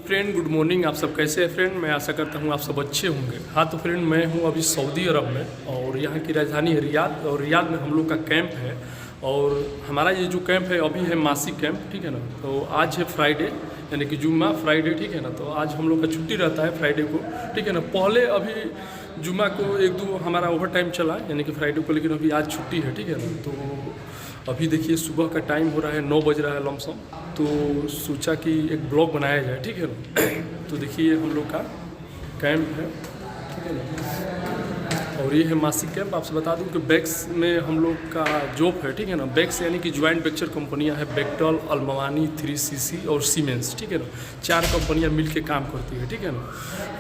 Friend good morning. आप सब कैसे हैं फ्रेंड? मैं आशा करता हूँ आप सब अच्छे होंगे। हाँ तो फ्रेंड, मैं हूँ अभी सऊदी अरब में और यहाँ की राजधानी है रियाद, और रियाद में हम लोग का कैंप है। और हमारा ये जो कैंप है अभी है मासिक कैंप, ठीक है ना। तो आज है फ्राइडे यानी कि जुम्मा फ्राइडे, ठीक है ना। तो आज हम लोग का छुट्टी रहता है फ्राइडे को, ठीक है ना। पहले अभी जुम्मा को एक दो हमारा ओवर टाइम चला यानी कि फ्राइडे को, लेकिन अभी आज छुट्टी है, ठीक है ना। तो अभी देखिए सुबह का टाइम हो रहा है, 9 बज रहा है लमसम। तो सोचा कि एक ब्लॉग बनाया जाए, ठीक है ना। तो देखिए हम लोग का कैंप है, ठीक है ना। और ये है मासिक कैंप। आपसे बता दूं कि बेक्स में हम लोग का जॉब है, ठीक है ना। बेक्स यानी कि ज्वाइंट वेंचर कंपनियां हैं, बेक्टल, अल्मवानी, 3CC और सीमेंस, ठीक है ना। 4 कंपनियां मिलके काम करती है, ठीक है ना।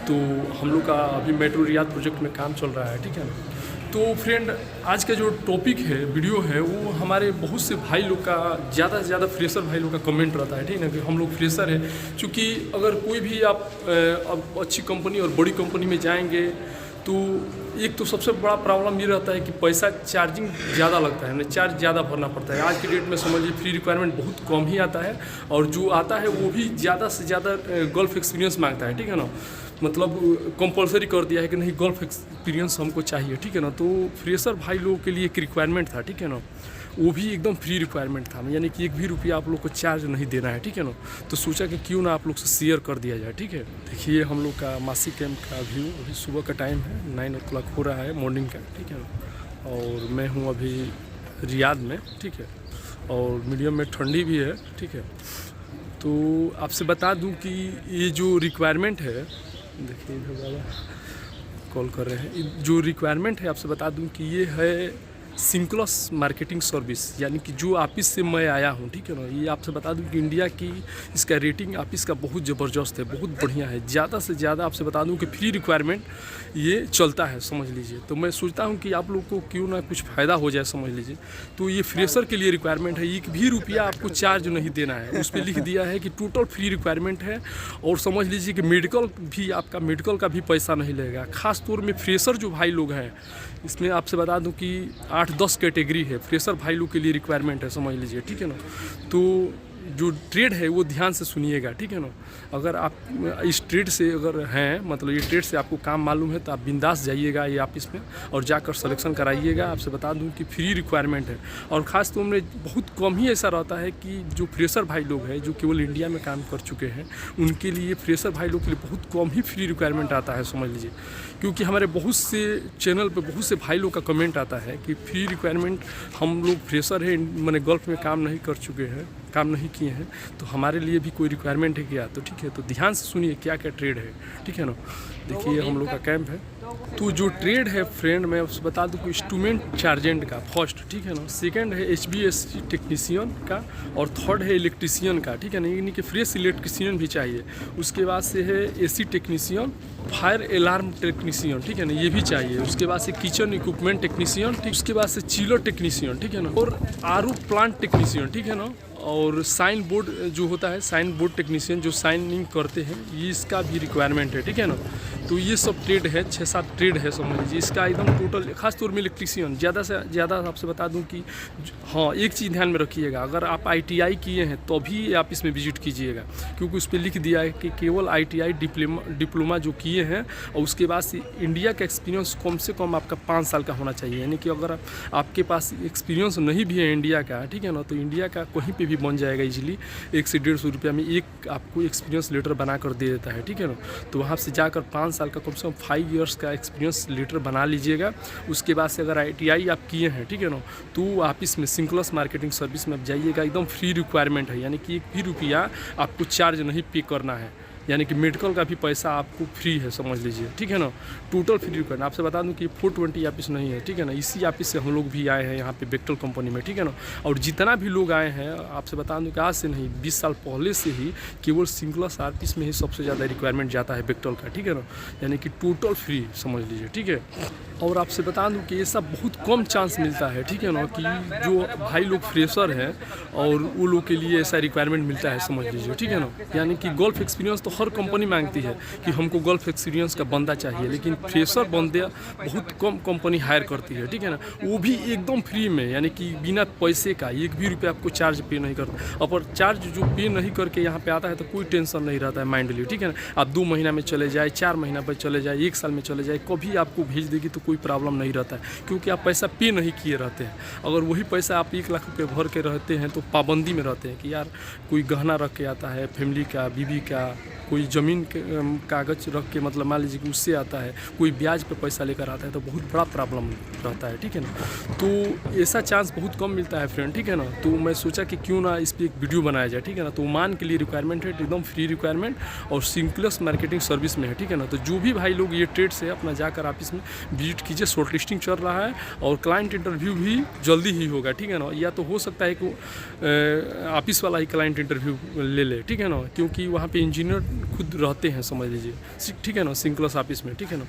तो हम लोग का अभी मेट्रो रियाद प्रोजेक्ट में काम चल रहा है, ठीक है ना। तो फ्रेंड, आज का जो टॉपिक है, वीडियो है, वो हमारे बहुत से भाई लोग का, ज़्यादा से ज़्यादा फ्रेशर भाई लोग का कमेंट रहता है, ठीक है ना। कि हम लोग फ्रेशर हैं, चूँकि अगर कोई भी आप अब अच्छी कंपनी और बड़ी कंपनी में जाएंगे तो एक तो सबसे बड़ा प्रॉब्लम ये रहता है कि पैसा चार्जिंग ज़्यादा लगता है, चार्ज ज़्यादा भरना पड़ता है। आज की डेट में समझिए फ्री रिक्वायरमेंट बहुत कम ही आता है, और जो आता है वो भी ज़्यादा से ज़्यादा गल्फ एक्सपीरियंस मांगता है, ठीक है ना। मतलब कंपलसरी कर दिया है कि नहीं, गल्फ एक्सपीरियंस हमको चाहिए, ठीक है ना। तो फ्रेशर भाई लोगों के लिए एक रिक्वायरमेंट था, ठीक है ना। वो भी एकदम फ्री रिक्वायरमेंट था, यानी कि एक भी रुपया आप लोग को चार्ज नहीं देना है, ठीक है ना। तो सोचा कि क्यों ना आप लोग से शेयर कर दिया जाए, ठीक है। देखिए हम लोग का मासिक कैंप का व्यू, अभी सुबह का टाइम है, 9 o'clock हो रहा है मॉर्निंग का, ठीक है ना। और मैं हूँ अभी रियाद में, ठीक है। और मीडियम में ठंडी भी है, ठीक है। तो आपसे बता दूँ कि ये जो रिक्वायरमेंट है, देखिए इधर वाला कॉल कर रहे हैं, जो रिक्वायरमेंट है आपसे बता दूं कि ये है सिंक्लस मार्केटिंग सर्विस, यानी कि जो ऑफिस से मैं आया हूँ, ठीक है ना। ये आपसे बता दूं कि इंडिया की इसका रेटिंग ऑफिस का बहुत ज़बरदस्त है, बहुत बढ़िया है। ज़्यादा से ज़्यादा आपसे बता दूं कि फ्री रिक्वायरमेंट ये चलता है, समझ लीजिए। तो मैं सोचता हूँ कि आप लोग को क्यों ना कुछ फ़ायदा हो जाए, समझ लीजिए। तो ये फ्रेशर के लिए रिक्वायरमेंट है, एक भी रुपया आपको चार्ज नहीं देना है। उस पर लिख दिया है कि टोटल फ्री रिक्वायरमेंट है। और समझ लीजिए कि मेडिकल भी, आपका मेडिकल का भी पैसा नहीं लगेगा। खास तौर में फ्रेशर जो भाई लोग हैं, इसमें आपसे बता दूं कि 8-10 कैटेगरी है फ्रेशर भाई लोग के लिए रिक्वायरमेंट है, समझ लीजिए, ठीक है ना। तो जो ट्रेड है वो ध्यान से सुनिएगा, ठीक है ना। अगर आप इस ट्रेड से अगर हैं, मतलब ये ट्रेड से आपको काम मालूम है, तो आप बिंदास जाइएगा ये ऑफिस में और जाकर सिलेक्शन कराइएगा। आपसे बता दूं कि फ्री रिक्वायरमेंट है। और ख़ास तौर में बहुत कम ही ऐसा रहता है कि जो फ्रेशर भाई लोग हैं, जो केवल इंडिया में काम कर चुके हैं, उनके लिए, फ्रेशर भाई लोग के लिए बहुत कम ही फ्री रिक्वायरमेंट आता है, समझ लीजिए। क्योंकि हमारे बहुत से चैनल पे बहुत से भाई लोग का कमेंट आता है कि फ्री रिक्वायरमेंट, हम लोग फ्रेशर हैं, मैंने गल्फ में काम नहीं कर चुके हैं, काम नहीं किए हैं, तो हमारे लिए भी कोई रिक्वायरमेंट है क्या। तो ठीक है, तो ध्यान से सुनिए क्या क्या ट्रेड है, ठीक है ना। देखिए हम लोग का कैंप है। तो जो ट्रेड है फ्रेंड, मैं आपसे बता दूं कि इंस्ट्रूमेंट चार्जेंट का फर्स्ट, ठीक है ना। सेकंड है HBSC टेक्नीशियन का, और थर्ड है इलेक्ट्रीशियन का, ठीक है ना। यानी कि फ्रेश इलेक्ट्रीशियन भी चाहिए। उसके बाद से है AC technician, fire alarm technician, ठीक है ना, ये भी चाहिए। उसके बाद से किचन इक्विपमेंट टेक्नीशियन, ठीक। उसके बाद से चिलर टेक्नीशियन, ठीक है ना। और RO प्लांट टेक्नीशियन, ठीक है ना। और साइन बोर्ड जो होता है, साइन बोर्ड टेक्नीशियन जो साइनिंग करते हैं, ये इसका भी रिक्वायरमेंट है, ठीक है ना। तो ये सब ट्रेड है, 6-7 ट्रेड है, समझ लीजिए। इसका एकदम टोटल, खास तौर में इलेक्ट्रीशियन, ज़्यादा से ज़्यादा आपसे बता दूं कि हाँ, एक चीज़ ध्यान में रखिएगा, अगर आप ITI किए हैं तो भी आप इसमें विजिट कीजिएगा, क्योंकि उस पर लिख दिया है कि केवल ITI डिप्लोमा जो किए हैं, और उसके बाद से इंडिया का एक्सपीरियंस कम से कम आपका 5 साल का होना चाहिए। यानी कि अगर आपके पास एक्सपीरियंस नहीं भी है इंडिया का, ठीक है ना, तो इंडिया का कहीं पर भी बन जाएगा इजीली। 100 से 150 रुपया में एक आपको एक्सपीरियंस लेटर बना कर दे देता है, ठीक है ना। तो वहाँ से जाकर 5 साल का, कम से कम 5 इयर्स का एक्सपीरियंस लेटर बना लीजिएगा। उसके बाद से अगर ITI आप किए हैं, ठीक है ना, तो आप इसमें सिंक्लस मार्केटिंग सर्विस में आप जाइएगा। एकदम फ्री रिक्वायरमेंट है, यानी कि एक भी रुपया आपको चार्ज नहीं पे करना है। यानी कि मेडिकल का भी पैसा आपको फ्री है, समझ लीजिए, ठीक है ना। Total free requirement. आपसे बता दूं कि 420 ऑफिस नहीं है, ठीक है ना। इसी ऑफिस से हम लोग भी आए हैं यहाँ पे बेक्टल कंपनी में, ठीक है ना। और जितना भी लोग आए हैं, आपसे बता दूं कि आज से नहीं, 20 साल पहले से ही केवल सिंक्लस ऑफिस में ही सबसे ज़्यादा रिक्वायरमेंट जाता है बेक्टल का, ठीक है ना। यानी कि टोटल फ्री, समझ लीजिए, ठीक है। और आपसे बता दूं कि ऐसा बहुत कम चांस मिलता है, ठीक है ना, कि जो भाई लोग फ्रेशर हैं और वो लोग के लिए ऐसा रिक्वायरमेंट मिलता है, समझ लीजिए, ठीक है ना। यानी कि गोल्फ एक्सपीरियंस तो हर कंपनी मांगती है कि हमको गोल्फ एक्सपीरियंस का बंदा चाहिए, लेकिन फ्रेशर बंदे बहुत कम कंपनी हायर करती है, ठीक है ना, वो भी एकदम फ्री में, यानी कि बिना पैसे का, एक भी रुपये आपको चार्ज पे नहीं करता। और चार्ज जो पे नहीं करके यहाँ पे आता है तो कोई टेंशन नहीं रहता है माइंडली, ठीक है ना। आप 2 महीना में चले जाए, 4 महीना पर चले जाए, 1 साल में चले जाए, कभी आपको भेज देगी तो कोई प्रॉब्लम नहीं रहता है, क्योंकि आप पैसा पे नहीं किए रहते हैं। अगर वही पैसा आप 1 लाख रुपये भर के रहते हैं तो पाबंदी में रहते हैं कि यार कोई गहना रख के आता है, फैमिली का, बीवी का, कोई ज़मीन के कागज रख के, मतलब मान लीजिए कि उससे आता है, कोई ब्याज पे पैसा लेकर आता है, तो बहुत बड़ा प्रॉब्लम रहता है, ठीक है ना। तो ऐसा चांस बहुत कम मिलता है फ्रेंड, ठीक है ना। तो मैं सोचा कि क्यों ना इस पर एक वीडियो बनाया जाए, ठीक है ना। तो ओमान के लिए रिक्वायरमेंट है, एकदम फ्री रिक्वायरमेंट और सिंक्लेस मार्केटिंग सर्विस में है, ठीक है ना। तो जो भी भाई लोग ये ट्रेड से अपना जाकर ऑफिस में विजिट कीजिए, शॉर्ट लिस्टिंग चल रहा है और क्लाइंट इंटरव्यू भी जल्दी ही होगा, ठीक है ना। या तो हो सकता है कि ऑफिस वाला ही क्लाइंट इंटरव्यू ले ले, ठीक है ना, क्योंकि वहाँ पे इंजीनियर खुद रहते हैं, समझ लीजिए, ठीक है ना, सिंक्लेस ऑफिस में, ठीक है ना।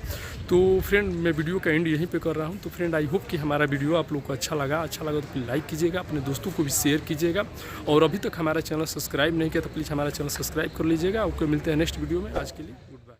तो फ्रेंड मैं वीडियो का एंड यहीं पे कर रहा हूँ। तो फ्रेंड आई होप कि हमारा वीडियो आप लोग को अच्छा लगा तो प्लीज़ लाइक कीजिएगा, अपने दोस्तों को भी शेयर कीजिएगा, और अभी तक हमारा चैनल सब्सक्राइब नहीं किया तो प्लीज़ हमारा चैनल सब्सक्राइब कर लीजिएगा। ओके, मिलते हैं नेक्स्ट वीडियो में। आज के लिए गुड बाय।